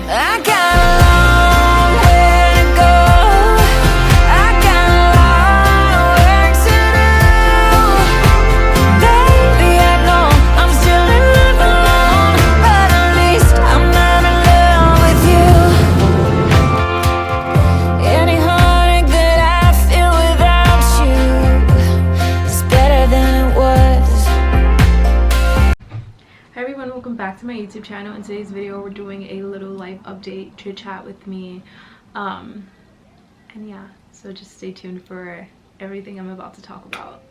I got a long way to go. I got a lot of work to do. Baby, I know I'm still in love alone, but at least I'm not in love with you. Any heartache that I feel without you is better than it was. Hi everyone, welcome back to my YouTube channel. In today's video we're doing a little life update, chit chat with me, and yeah, so just stay tuned for everything I'm about to talk about.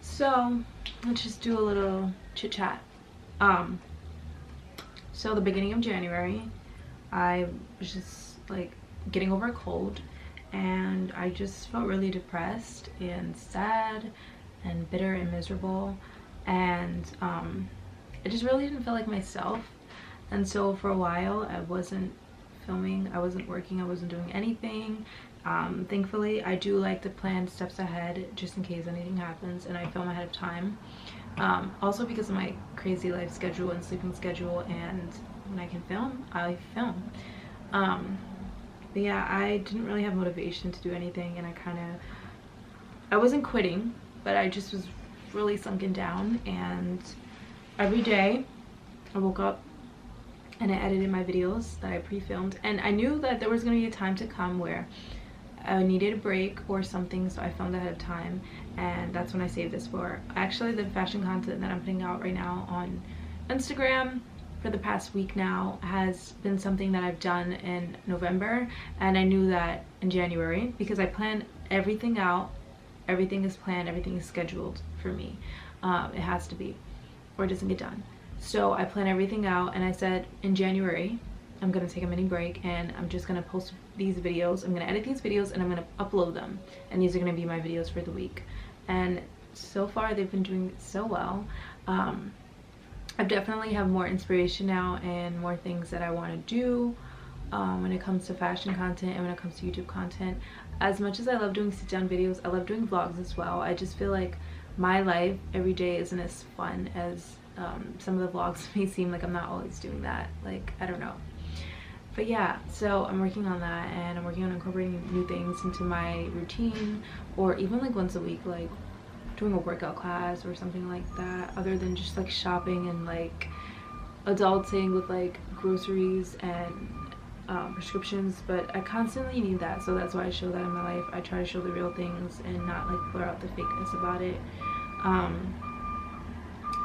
So let's just do a little chit chat. So the beginning of January I was just like getting over a cold, and I just felt really depressed and sad and bitter and miserable, and I just really didn't feel like myself. And so for a while I wasn't filming, I wasn't working, I wasn't doing anything. Thankfully I do like to plan steps ahead just in case anything happens, and I film ahead of time, also because of my crazy life schedule and sleeping schedule, and when I can film, I film. But yeah, I didn't really have motivation to do anything, and I wasn't quitting, but I just was really sunken down. And every day I woke up and I edited my videos that I pre-filmed, and I knew that there was going to be a time to come where I needed a break or something, so I filmed ahead of time, and that's when I saved this for. Actually, the fashion content that I'm putting out right now on Instagram for the past week now has been something that I've done in November, and I knew that in January, because I plan everything out. Everything is planned, everything is scheduled for me. It has to be, or it doesn't get done. So I plan everything out, and I said in January I'm gonna take a mini break, and I'm just gonna post these videos. I'm gonna edit these videos and I'm gonna upload them, and these are gonna be my videos for the week. And so far they've been doing so well. I definitely have more inspiration now and more things that I want to do when it comes to fashion content and when it comes to YouTube content. As much as I love doing sit-down videos, I love doing vlogs as well. I just feel like my life every day isn't as fun as some of the vlogs may seem. Like I'm not always doing that, like I don't know. But yeah, so I'm working on that, and I'm working on incorporating new things into my routine, or even like once a week, like doing a workout class or something like that, other than just like shopping and like adulting with like groceries and prescriptions. But I constantly need that, so that's why I show that in my life. I try to show the real things and not like blur out the fakeness about it.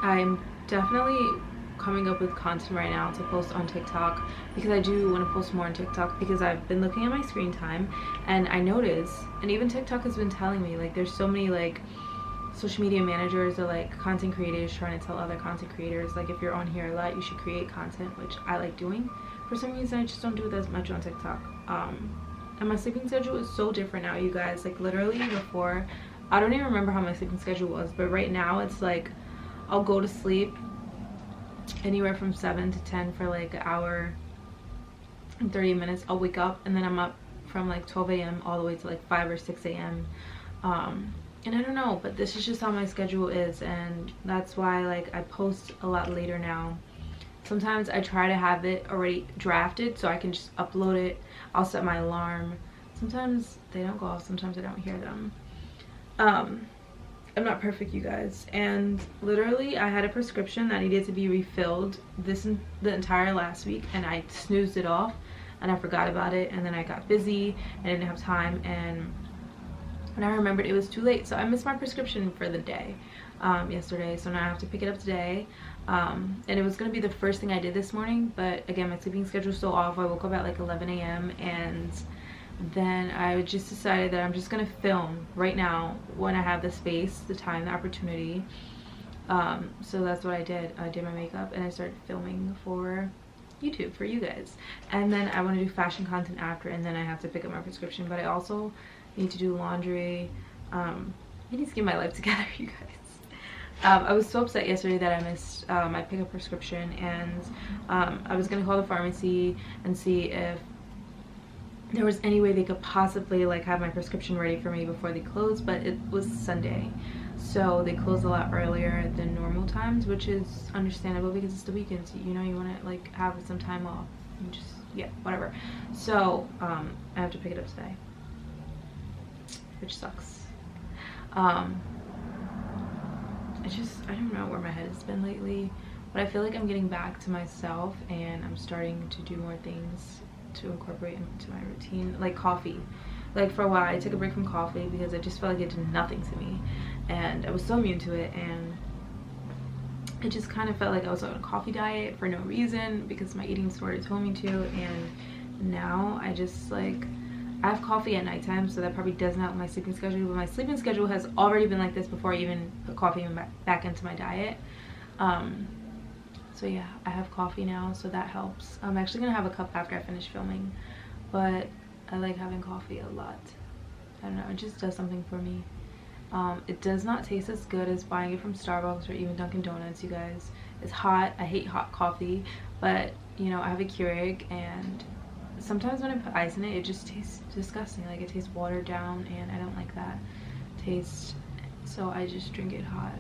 I'm definitely coming up with content right now to post on TikTok, because I do want to post more on TikTok, because I've been looking at my screen time and I notice, and even TikTok has been telling me, like there's so many like social media managers or like content creators trying to tell other content creators, like if you're on here a lot you should create content, which I like doing. For some reason I just don't do it as much on TikTok. And my sleeping schedule is so different now, you guys. Like literally before, I don't even remember how my sleeping schedule was, but right now it's like I'll go to sleep anywhere from 7 to 10 for like an hour and 30 minutes. I'll wake up and then I'm up from like 12 a.m. all the way to like 5 or 6 a.m. And I don't know, but this is just how my schedule is, and that's why like I post a lot later now. Sometimes I try to have it already drafted so I can just upload it. I'll set my alarm. Sometimes they don't go off, sometimes I don't hear them. I'm not perfect, you guys, and literally I had a prescription that needed to be refilled the entire last week, and I snoozed it off and I forgot about it, and then I got busy, I didn't have time, and when I remembered it was too late, so I missed my prescription for the day yesterday. So now I have to pick it up today, and it was going to be the first thing I did this morning, but again my sleeping schedule is so off. I woke up at like 11 a.m. and then I just decided that I'm just gonna film right now when I have the space, the time, the opportunity. So that's what I did. I did my makeup and I started filming for YouTube for you guys, and then I want to do fashion content after, and then I have to pick up my prescription. But I also need to do laundry. I need to get my life together, you guys. I was so upset yesterday that I missed my pickup prescription, and I was gonna call the pharmacy and see if there was any way they could possibly like have my prescription ready for me before they closed, but it was Sunday. so they close a lot earlier than normal times, which is understandable because it's the weekends, you know, you want to like have some time off and just, yeah, whatever. So I have to pick it up today, which sucks. I don't know where my head has been lately, but I feel like I'm getting back to myself and I'm starting to do more things to incorporate into my routine, like coffee. Like for a while I took a break from coffee because I just felt like it did nothing to me, and I was so immune to it, and it just kind of felt like I was on a coffee diet for no reason because my eating disorder told me to. And now I just like, I have coffee at nighttime, so that probably doesn't help my sleeping schedule, but my sleeping schedule has already been like this before I even put coffee back into my diet. So yeah, I have coffee now, so that helps. I'm actually gonna have a cup after I finish filming, but I like having coffee a lot. I don't know, it just does something for me. It does not taste as good as buying it from Starbucks or even Dunkin' Donuts, you guys. It's hot. I hate hot coffee, but you know, I have a Keurig, and sometimes when I put ice in it, it just tastes disgusting. Like it tastes watered down, and I don't like that taste, so I just drink it hot.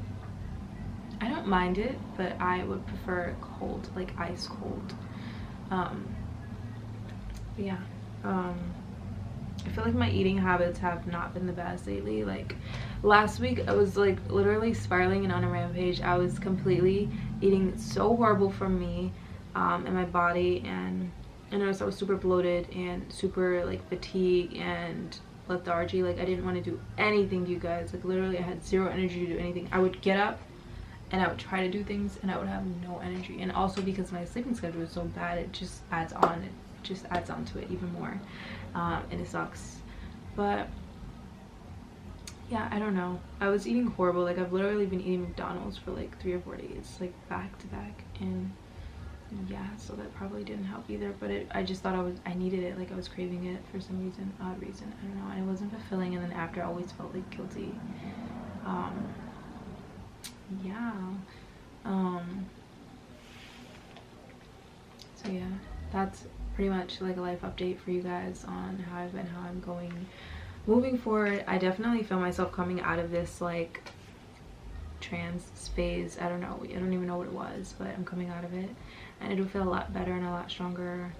I don't mind it, but I would prefer cold, like ice cold. But yeah, I feel like my eating habits have not been the best lately. Like last week I was like literally spiraling and on a rampage. I was completely eating so horrible for me and my body, and I noticed I was super bloated and super like fatigued and lethargy. Like I didn't want to do anything, you guys. Like literally I had zero energy to do anything. I would get up and I would try to do things and I would have no energy, and also because my sleeping schedule is so bad, it just adds on to it even more, and it sucks. But yeah, I don't know, I was eating horrible. Like I've literally been eating McDonald's for like 3 or 4 days, like back to back, and yeah, so that probably didn't help either. But I just thought I needed it. Like I was craving it for some reason, odd reason, I don't know, and it wasn't fulfilling, and then after I always felt like guilty. Yeah, so yeah, that's pretty much like a life update for you guys on how I've been, how I'm going moving forward. I definitely feel myself coming out of this like trans phase. I don't know, I don't even know what it was, but I'm coming out of it, and it'll feel a lot better and a lot stronger.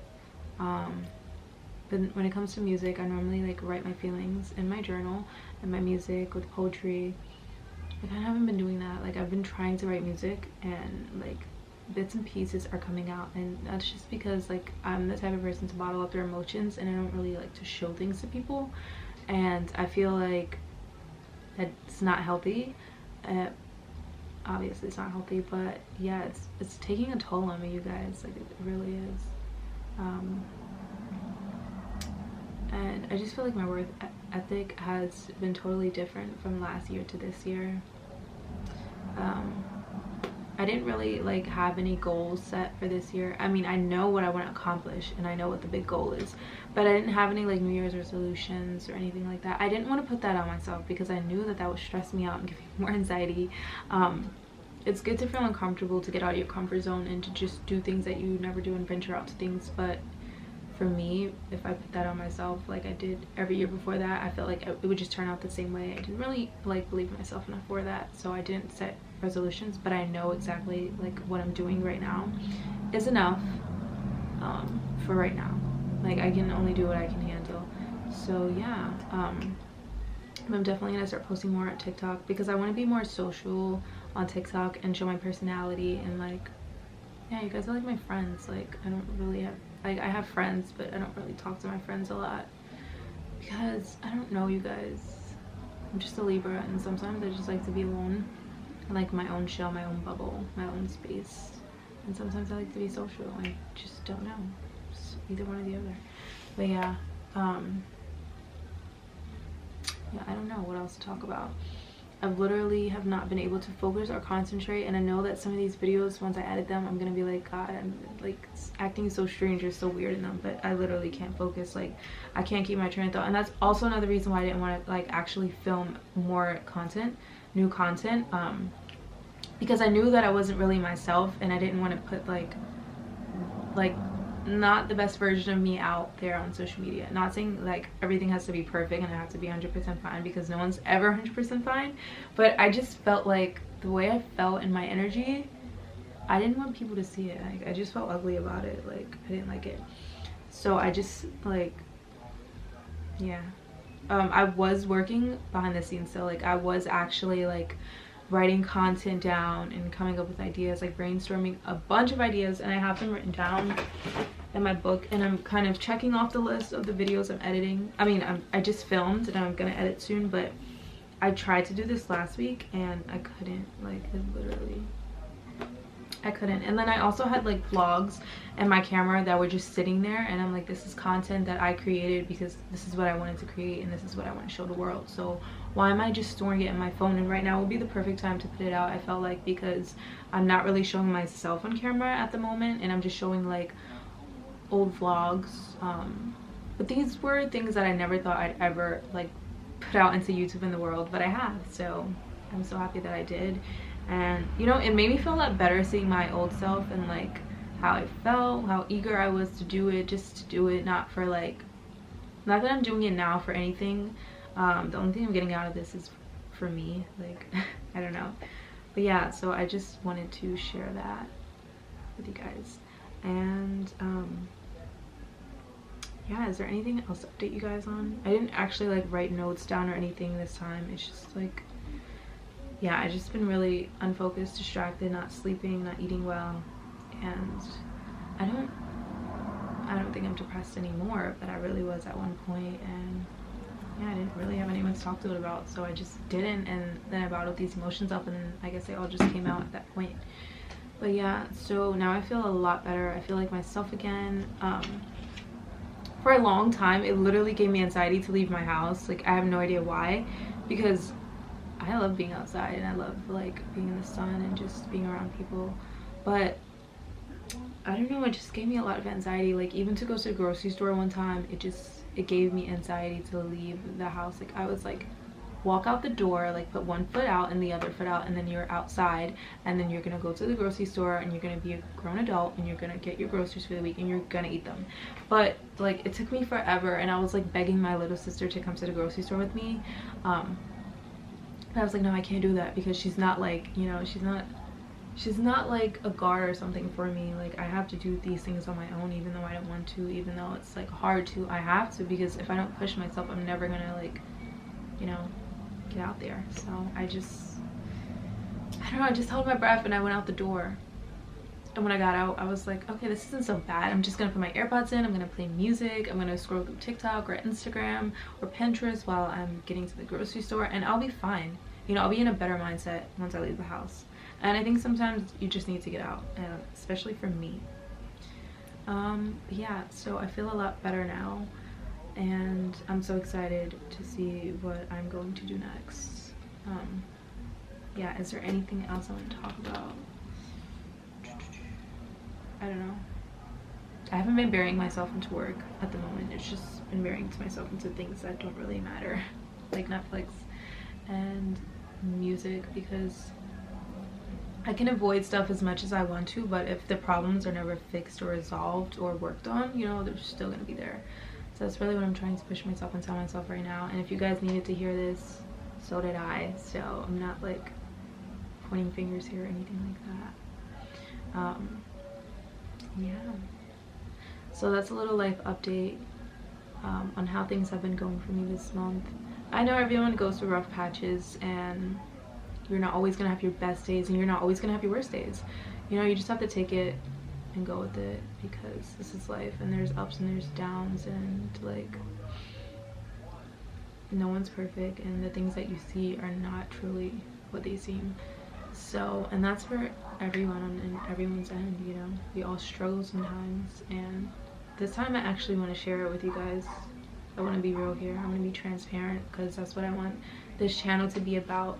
But when it comes to music, I normally like write my feelings in my journal and my music with poetry. Like I haven't been doing that. Like I've been trying to write music, and like bits and pieces are coming out, and that's just because like I'm the type of person to bottle up their emotions, and I don't really like to show things to people, and I feel like that's not healthy. Obviously it's not healthy, but yeah, it's taking a toll on me, you guys. Like it really is. And I just feel like my work ethic has been totally different from last year to this year. I didn't really like have any goals set for this year. I mean, I know what I want to accomplish and I know what the big goal is, but I didn't have any like New Year's resolutions or anything like that. I didn't want to put that on myself because I knew that would stress me out and give me more anxiety. It's good to feel uncomfortable, to get out of your comfort zone and to just do things that you never do and venture out to things, but for me, if I put that on myself like I did every year before that, I felt like it would just turn out the same way. I didn't really like believe in myself enough for that, so I didn't set resolutions. But I know exactly like what I'm doing right now is enough for right now. Like I can only do what I can handle. So yeah, I'm definitely gonna start posting more on TikTok because I want to be more social on TikTok and show my personality, and like, yeah, you guys are like my friends. Like I don't really have, like, I have friends, but I don't really talk to my friends a lot because I don't know, you guys. I'm just a Libra, and sometimes I just like to be alone. I like my own shell, my own bubble, my own space, and sometimes I like to be social. I just don't know, it's either one or the other. But yeah, yeah, I don't know what else to talk about. I literally have not been able to focus or concentrate, and I know that some of these videos, once I edit them, I'm gonna be like, God, I'm like acting so strange or so weird in them, but I literally can't focus. Like I can't keep my train of thought, and that's also another reason why I didn't want to like actually film more content, new content, because I knew that I wasn't really myself, and I didn't want to put like not the best version of me out there on social media. Not saying like everything has to be perfect and I have to be 100% fine, because no one's ever 100% fine, but I just felt like the way I felt in my energy, I didn't want people to see it. Like, I just felt ugly about it. Like, I didn't like it. So I just like, yeah. I was working behind the scenes, so like I was actually like writing content down and coming up with ideas, like brainstorming a bunch of ideas, and I have them written down in my book, and I'm kind of checking off the list of the videos I'm editing. I mean, I just filmed and I'm gonna edit soon, but I tried to do this last week and I couldn't. Like, it literally, I couldn't. And then I also had like vlogs and my camera that were just sitting there, and I'm like, this is content that I created because this is what I wanted to create and this is what I want to show the world. So why am I just storing it in my phone? And right now would be the perfect time to put it out, I felt like, because I'm not really showing myself on camera at the moment, and I'm just showing like old vlogs. But these were things that I never thought I'd ever like put out into YouTube in the world, but I have. So I'm so happy that I did. And you know, it made me feel a lot better seeing my old self and like how I felt, how eager I was to do it, just to do it, not for like, not that I'm doing it now for anything. The only thing I'm getting out of this is for me, like I don't know. But yeah, so I just wanted to share that with you guys. And yeah, is there anything else to update you guys on? I didn't actually like write notes down or anything this time. It's just like, yeah, I just been really unfocused, distracted, not sleeping, not eating well, and I don't think I'm depressed anymore, but I really was at one point. And yeah, I didn't really have anyone to talk to it about, so I just didn't, and then I bottled these emotions up, and I guess they all just came out at that point. But yeah, so now I feel a lot better. I feel like myself again. For a long time, it literally gave me anxiety to leave my house. Like, I have no idea why, because I love being outside and I love like being in the sun and just being around people. But I don't know, it just gave me a lot of anxiety. Like, even to go to the grocery store one time, it gave me anxiety to leave the house. Like, I was like, walk out the door, like put one foot out and the other foot out, and then you're outside, and then you're gonna go to the grocery store and you're gonna be a grown adult and you're gonna get your groceries for the week and you're gonna eat them. But like, it took me forever, and I was like begging my little sister to come to the grocery store with me. But I was like, no, I can't do that, because she's not like, you know, she's not like a guard or something for me. Like, I have to do these things on my own, even though I don't want to, even though it's like hard to. I have to, because if I don't push myself, I'm never gonna like, you know, get out there. So I don't know, I just held my breath and I went out the door. And when I got out, I was like, okay, this isn't so bad. I'm just gonna put my AirPods in, I'm gonna play music, I'm gonna scroll through TikTok or Instagram or Pinterest while I'm getting to the grocery store, and I'll be fine. You know, I'll be in a better mindset once I leave the house. And I think sometimes you just need to get out, especially for me. Yeah, so I feel a lot better now, and I'm so excited to see what I'm going to do next. Yeah, is there anything else I want to talk about? I don't know. I haven't been burying myself into work at the moment. It's just been burying myself into things that don't really matter, like Netflix and music, because I can avoid stuff as much as I want to, but if the problems are never fixed or resolved or worked on, you know, they're still gonna be there. So that's really what I'm trying to push myself and tell myself right now. And if you guys needed to hear this, so did I. So I'm not like pointing fingers here or anything like that. Yeah, so that's a little life update on how things have been going for me this month. I know everyone goes through rough patches, and you're not always gonna have your best days, and you're not always gonna have your worst days. You know, you just have to take it and go with it, because this is life, and there's ups and there's downs, and like, no one's perfect, and the things that you see are not truly what they seem. So, and that's for everyone on everyone's end, you know. We all struggle sometimes, and this time I actually want to share it with you guys. I want to be real here. I want to be transparent, because that's what I want this channel to be about.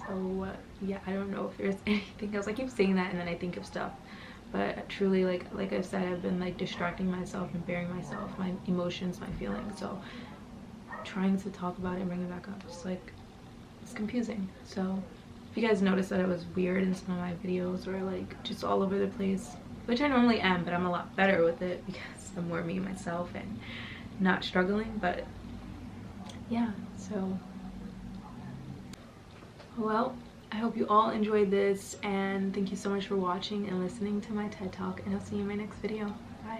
So yeah, I don't know if there's anything else. I keep saying that and then I think of stuff, but truly, like I said, I've been like distracting myself and burying myself, my emotions, my feelings. So trying to talk about it and bring it back up, just like, it's confusing. So if you guys notice that I was weird in some of my videos, or like just all over the place, which I normally am, but I'm a lot better with it because I'm more me myself and not struggling. But yeah, so well, I hope you all enjoyed this, and thank you so much for watching and listening to my TED Talk, and I'll see you in my next video. Bye.